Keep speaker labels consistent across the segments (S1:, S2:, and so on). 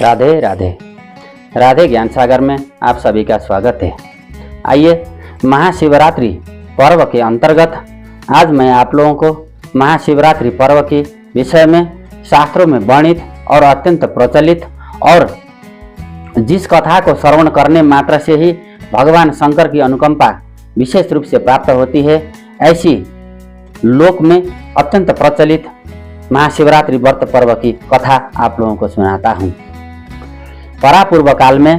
S1: राधे राधे। राधे ज्ञान सागर में आप सभी का स्वागत है। आइए, महाशिवरात्रि पर्व के अंतर्गत आज मैं आप लोगों को महाशिवरात्रि पर्व के विषय में शास्त्रों में वर्णित और अत्यंत प्रचलित और जिस कथा को श्रवण करने मात्र से ही भगवान शंकर की अनुकंपा विशेष रूप से प्राप्त होती है, ऐसी लोक में अत्यंत प्रचलित महाशिवरात्रि व्रत पर्व की कथा आप लोगों को सुनाता हूँ। परापूर्व काल में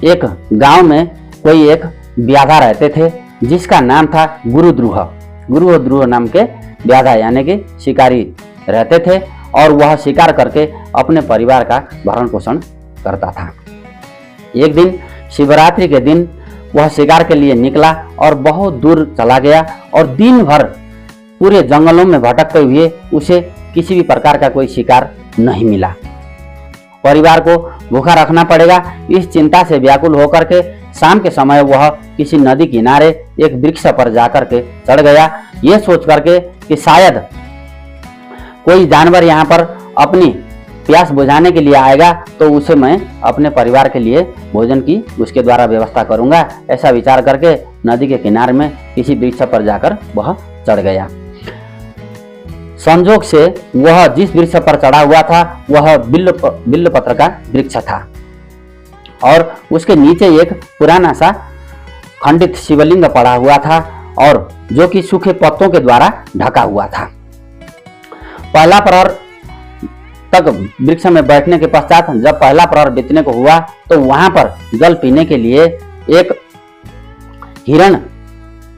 S1: एक गांव में कोई एक व्याधा रहते थे जिसका नाम था गुरुद्रुह नाम के व्याधा यानी कि शिकारी रहते थे और वह शिकार करके अपने परिवार का भरण पोषण करता था। एक दिन शिवरात्रि के दिन वह शिकार के लिए निकला और बहुत दूर चला गया और दिन भर पूरे जंगलों में भटकते हुए उसे किसी भी प्रकार का कोई शिकार नहीं मिला। परिवार को भूखा रखना पड़ेगा, इस चिंता से व्याकुल होकर के शाम के समय वह किसी नदी किनारे एक वृक्ष पर जाकर के चढ़ गया, ये सोच करके कि शायद कोई जानवर यहाँ पर अपनी प्यास बुझाने के लिए आएगा तो उसे मैं अपने परिवार के लिए भोजन की उसके द्वारा व्यवस्था करूंगा। ऐसा विचार करके नदी के किनारे में किसी वृक्ष पर जाकर वह चढ़ गया। संजोग से वह जिस वृक्ष पर चढ़ा हुआ था वह बिल्व पत्र का वृक्ष था और उसके नीचे एक पुराना सा खंडित शिवलिंग पड़ा हुआ था और जो कि सूखे पत्तों के द्वारा ढका हुआ था। पहला प्रहर तक वृक्ष में बैठने के पश्चात जब पहला प्रहर बीतने को हुआ तो वहां पर जल पीने के लिए एक हिरण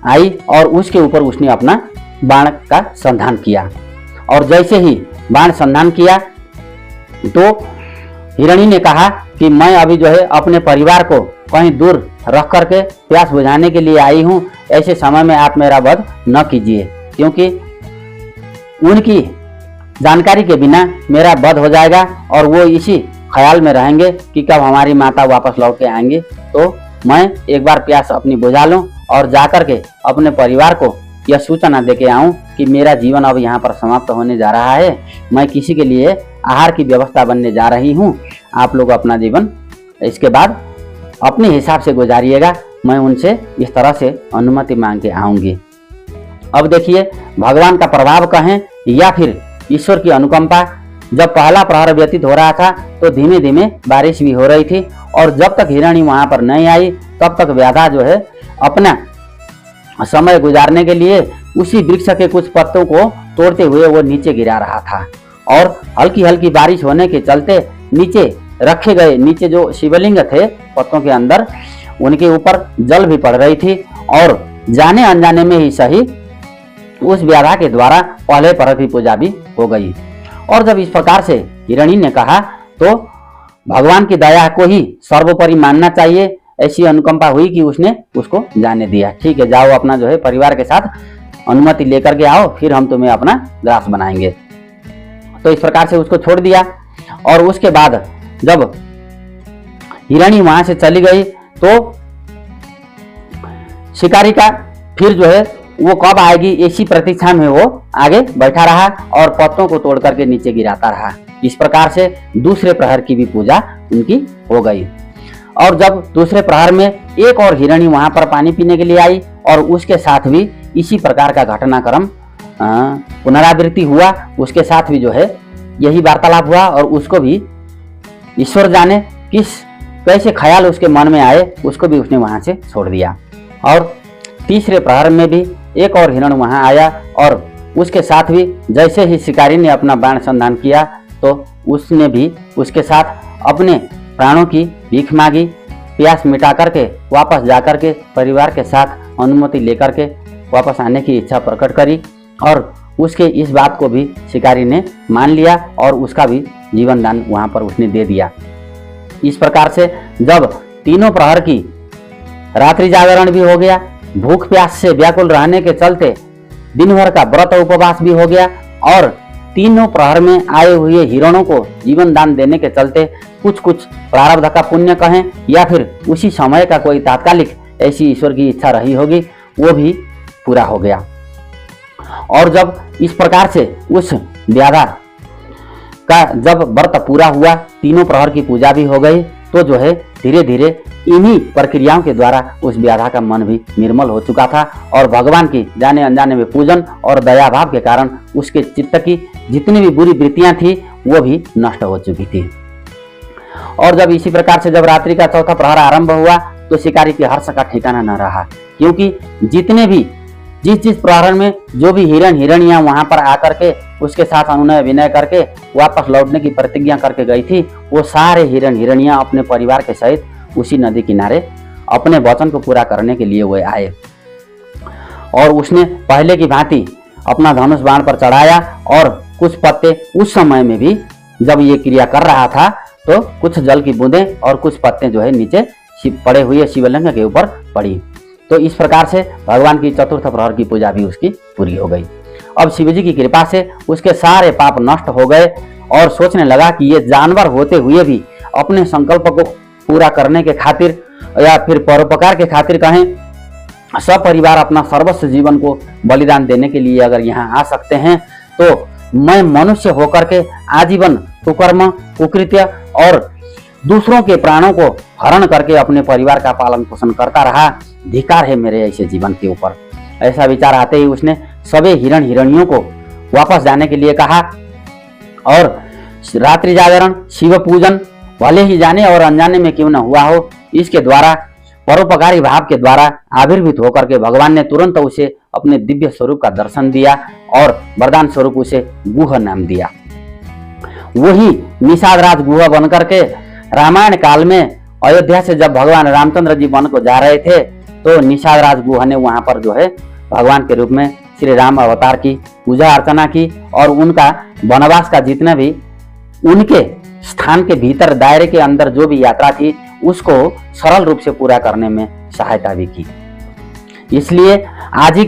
S1: आई और उसके ऊपर उसने अपना बाण का संधान किया और जैसे ही बाण संधान किया तो हिरणी ने कहा कि मैं अभी जो है अपने परिवार को कहीं दूर रख करके प्यास बुझाने के लिए आई हूं, ऐसे समय में आप मेरा वध न कीजिए क्योंकि उनकी जानकारी के बिना मेरा वध हो जाएगा और वो इसी ख्याल में रहेंगे कि कब हमारी माता वापस लौट के आएंगे, तो मैं एक बार प्यास अपनी बुझा लूं और जाकर के अपने परिवार को यह सूचना देके आऊं कि मेरा जीवन अब यहाँ पर समाप्त होने जा रहा है, मैं किसी के लिए आहार की व्यवस्था बनने जा रही हूँ, आप लोग अपना जीवन इसके बाद अपने हिसाब से गुजारिएगा, मैं उनसे इस तरह से अनुमति मांग के आऊंगी। अब देखिए, भगवान का प्रभाव कहें या फिर ईश्वर की अनुकंपा, जब पहला प्रहर व्यतीत हो रहा था तो धीमे धीमे बारिश भी हो रही थी और जब तक हिरणी वहां पर नहीं आई तब तक व्याधा जो है अपना समय गुजारने के लिए उसी वृक्ष के कुछ पत्तों को तोड़ते हुए वो नीचे गिरा रहा था और हल्की हल्की बारिश होने के चलते नीचे जो शिवलिंग थे पत्तों के अंदर उनके ऊपर जल भी पड़ रही थी और जाने अनजाने में ही सही उस व्याधा के द्वारा पहले प्रहर की पूजा भी हो गई। और जब इस प्रकार से हिरणी ने कहा तो भगवान की दया को ही सर्वोपरि मानना चाहिए, ऐसी अनुकंपा हुई कि उसने उसको जाने दिया। ठीक है, जाओ अपना जो है परिवार के साथ अनुमति लेकर के आओ, फिर हम तुम्हें अपना ग्रास बनाएंगे। तो इस प्रकार से उसको छोड़ दिया और उसके बाद जब हिरणी वहां से चली गई तो शिकारी का फिर जो है वो कब आएगी इसी प्रतीक्षा में वो आगे बैठा रहा और पत्तों को तोड़ करके नीचे गिराता रहा। इस प्रकार से दूसरे प्रहर की भी पूजा उनकी हो गई और जब दूसरे प्रहर में एक और हिरणी वहां पर पानी पीने के लिए आई और उसके साथ भी इसी प्रकार का घटनाक्रम पुनरावृत्ति हुआ, उसके साथ भी जो है यही वार्तालाप हुआ और उसको भी ईश्वर जाने कैसे ख्याल उसके मन में आए, उसको भी उसने वहां से छोड़ दिया। और तीसरे प्रहर में भी एक और हिरण वहां आया और उसके साथ भी जैसे ही शिकारी ने अपना बाण संधान किया तो उसने भी उसके साथ अपने प्राणों की भीख मांगी, प्यास मिटा करके वापस जाकर के परिवार के साथ अनुमति लेकर के वापस आने की इच्छा प्रकट करी और उसके इस बात को भी शिकारी ने मान लिया और उसका भी जीवन दान वहां पर उसने दे दिया। इस प्रकार से जब तीनों प्रहर की रात्रि जागरण भी हो गया, भूख प्यास से व्याकुल रहने के चलते दिन भर का व्रत उपवास भी हो गया और तीनों प्रहर में आए हुए हिरणों को जीवन दान देने के चलते कुछ प्रारब्ध का पुण्य कहें या फिर उसी समय का कोई तात्कालिक ऐसी ईश्वर की इच्छा रही होगी, वो भी पूरा हो गया। और जब इस प्रकार से उस व्याधा का जब व्रत पूरा हुआ, तीनों प्रहर की पूजा भी हो गई, तो जो है धीरे धीरे इन्हीं प्रक्रियाओं के द्वारा उस व्याधा का मन भी निर्मल हो चुका था और भगवान की जाने अनजाने में पूजन और दया भाव के कारण उसके चित्त की जितनी भी बुरी वृत्तियां थी वो भी नष्ट हो चुकी थी। और जब इसी प्रकार से जब रात्रि का चौथा प्रहर आरंभ हुआ तो शिकारी के हर्ष का ठिकाना न रहा, क्योंकि जितने भी जिस प्रहर में जो भी हिरण हिरणियां वहां पर आकर के उसके साथ अनुनय विनय करके वापस लौटने की प्रतिज्ञा करके गई थी, वो सारे हिरण हिरणियां अपने परिवार के सहित उसी नदी किनारे अपने वचन को पूरा करने के लिए वो आए। और उसने पहले की भांति अपना धनुष बाण पर चढ़ाया और कुछ पत्ते उस समय में भी जब ये क्रिया कर रहा था तो कुछ जल की बूंदें और कुछ पत्ते जो है नीचे पड़े हुए शिवलिंग के ऊपर पड़ी। तो इस प्रकार से भगवान की चतुर्थ प्रहर की पूजा भी उसकी पूरी हो गई। अब शिवजी की कृपा से उसके सारे पाप नष्ट हो गए और सोचने लगा कि ये जानवर होते हुए भी अपने संकल्प को पूरा करने के खातिर या फिर परोपकार के खातिर कहें सपरिवार अपना सर्वस्व जीवन को बलिदान देने के लिए अगर यहाँ आ सकते हैं, तो मैं मनुष्य होकर के आजीवन कुकर्म कुकृत्य और दूसरों के प्राणों को हरण करके अपने परिवार का पालन पोषण करता रहा, धिक्कार है मेरे ऐसे जीवन के ऊपर। ऐसा विचार आते ही उसने सभी हिरण हिरणियों को वापस जाने के लिए कहा और रात्रि जागरण शिव पूजन भले ही जाने और अनजाने में क्यों न हुआ हो, इसके द्वारा परोपकारी भाव के द्वारा आविर्भूत होकर के भगवान ने तुरंत उसे अपने दिव्य स्वरूप का दर्शन दिया और वरदान स्वरूप उसे गुह नाम दिया। वही निषाद राज गुह बनकर के रामायण काल में अयोध्या से जब भगवान रामचंद्र जी वन को जा रहे थे तो निषाद राज गुह ने वहां पर जो है भगवान के रूप में श्री राम अवतार की पूजा अर्चना की और उनका वनवास का जितना भी उनके स्थान के भीतर दायरे के अंदर जो भी यात्रा थी उसको सरल रूप से पूरा करने में सहायता भी की। इसलिए आज ही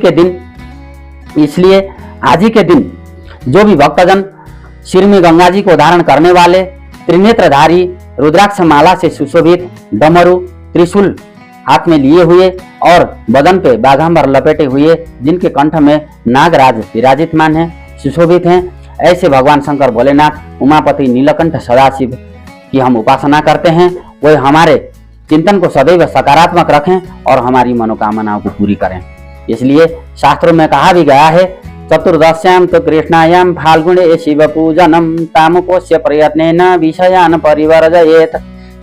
S1: के दिन जो भी भक्तजन सिर में गंगा जी को धारण करने वाले, त्रिनेत्रधारी, रुद्राक्ष माला से सुशोभित, डमरू त्रिशूल हाथ में लिए हुए और बदन पे बाघांबर लपेटे हुए, जिनके कंठ में नागराज विराजितमान है, सुशोभित हैं, ऐसे भगवान शंकर भोलेनाथ उमापति नीलकंठ सदाशिव की हम उपासना करते हैं। वे हमारे चिंतन को सदैव सकारात्मक रखें और हमारी मनोकामनाओं को पूरी करें। इसलिए शास्त्रों में कहा भी गया है, चतुर्दश्याम तो कृष्णायाम फाल्गुणे शिव पूजनम तामुकोस्य प्रयत्नेन विषयान परिवर्जयेत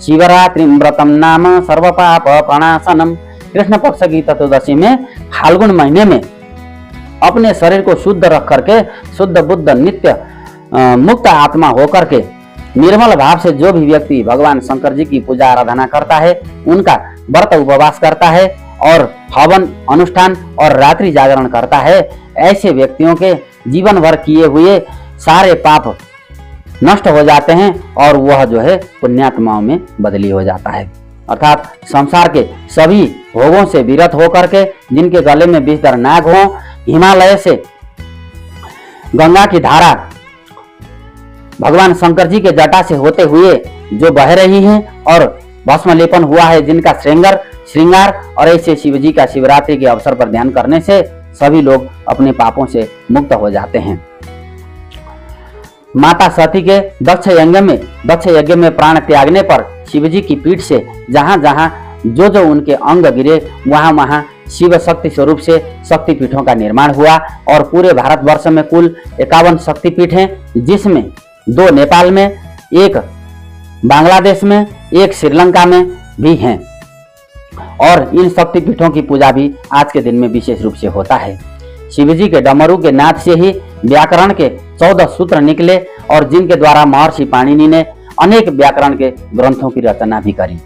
S1: शिवरात्रिं व्रतम नाम सर्व पाप प्रणाशनम। कृष्ण पक्ष की चतुर्दशी में फाल्गुन महीने में अपने शरीर को शुद्ध रख करके शुद्ध बुद्ध नित्य मुक्त आत्मा होकर के निर्मल भाव से जो भी व्यक्ति भगवान शंकर जी की पूजा आराधना करता है, उनका व्रत उपवास करता है और हवन अनुष्ठान और रात्रि जागरण करता है, ऐसे व्यक्तियों के जीवन भर किए हुए सारे पाप नष्ट हो जाते हैं और वह जो है पुण्यात्माओं में बदली हो जाता है। अर्थात संसार के सभी भोगों से विरत होकर के, जिनके गले में विषधर नाग हो, हिमालय से गंगा की धारा भगवान शंकर जी के जटा से होते हुए जो बह रही है और भस्म लेपन हुआ है जिनका श्रृंगार और ऐसे शिव जी का शिवरात्रि के अवसर पर ध्यान करने से सभी लोग अपने पापों से मुक्त हो जाते हैं। माता सती के दक्ष यज्ञ में प्राण त्यागने पर शिवजी की पीठ से जहां जहां जो उनके अंग गिरे वहां वहां शिव शक्ति स्वरूप से शक्तिपीठों का निर्माण हुआ और पूरे भारतवर्ष में कुल 51 शक्तिपीठ हैं, जिसमें 2 नेपाल में, 1 बांग्लादेश में, 1 श्रीलंका में भी हैं। और इन शक्तिपीठों की पूजा भी आज के दिन में विशेष रूप से होता है। शिवजी के डमरू के नाद से ही व्याकरण के 14 सूत्र निकले और जिनके द्वारा महर्षि पाणिनि ने अनेक व्याकरण के ग्रंथों की रचना भी करी।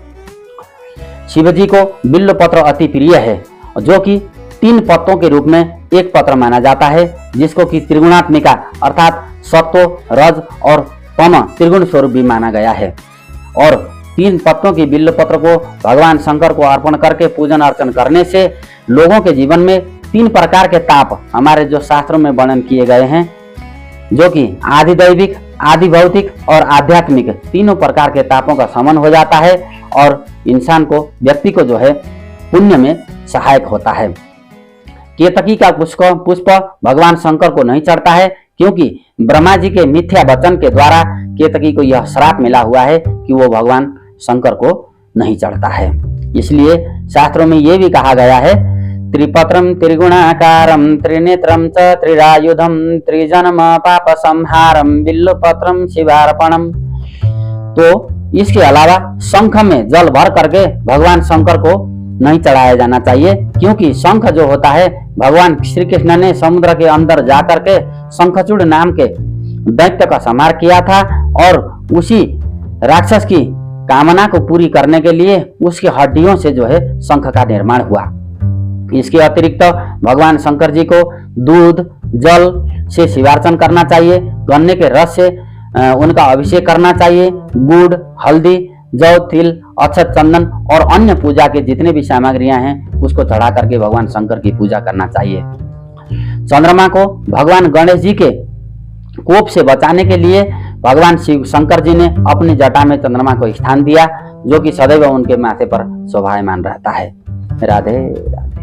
S1: शिवजी को बिल्व पत्र अति प्रिय है, जो कि 3 पत्तों के रूप में एक पत्र माना जाता है, जिसको कि त्रिगुणात्मिका अर्थात सत्व, रज और तम त्रिगुण स्वरूप भी माना गया है। और 3 पत्तों की बिल्व पत्र को भगवान शंकर को अर्पण करके पूजन अर्चन करने से लोगों के जीवन में 3 प्रकार के ताप हमारे जो शास्त्रों में वर्णन किए गए हैं, जो कि आदि दैविक, आदि भौतिक और आध्यात्मिक, तीनों प्रकार के तापों का शमन हो जाता है और इंसान को, व्यक्ति को जो है पुण्य में सहायक होता है। केतकी का पुष्प भगवान शंकर को नहीं चढ़ता है, क्योंकि ब्रह्मा जी के मिथ्या वचन के द्वारा केतकी को यह श्राप मिला हुआ है कि वो भगवान शंकर को नहीं चढ़ता है। इसलिए शास्त्रों में ये भी कहा गया है, त्रिपत्रम त्रिगुणाकारम त्रिनेत्रम च त्रिरायुधम त्रिजन्म पाप संहारम बिल्वपत्रम शिवार्पणम। तो इसके अलावा शंख में जल भर करके भगवान शंकर को नहीं चढ़ाया जाना चाहिए, क्योंकि शंख जो होता है भगवान श्री कृष्ण ने समुद्र के अंदर जाकर के शंखचूड़ नाम के दैत्य का संहार किया था और उसी राक्षस की कामना को पूरी करने के लिए उसकी हड्डियों से जो है शंख का निर्माण हुआ। इसके अतिरिक्त भगवान शंकर जी को दूध जल से शिवार्चन करना चाहिए, गन्ने के रस से उनका अभिषेक करना चाहिए, गुड़ हल्दी जौ तिल अक्षत चंदन और अन्य पूजा के जितने भी सामग्रियां हैं उसको चढ़ा करके भगवान शंकर की पूजा करना चाहिए। चंद्रमा को भगवान गणेश जी के कोप से बचाने के लिए भगवान शिव शंकर जी ने अपनी जटा में चंद्रमा को स्थान दिया, जो कि सदैव उनके माथे पर शोभायमान रहता है। राधे राधे।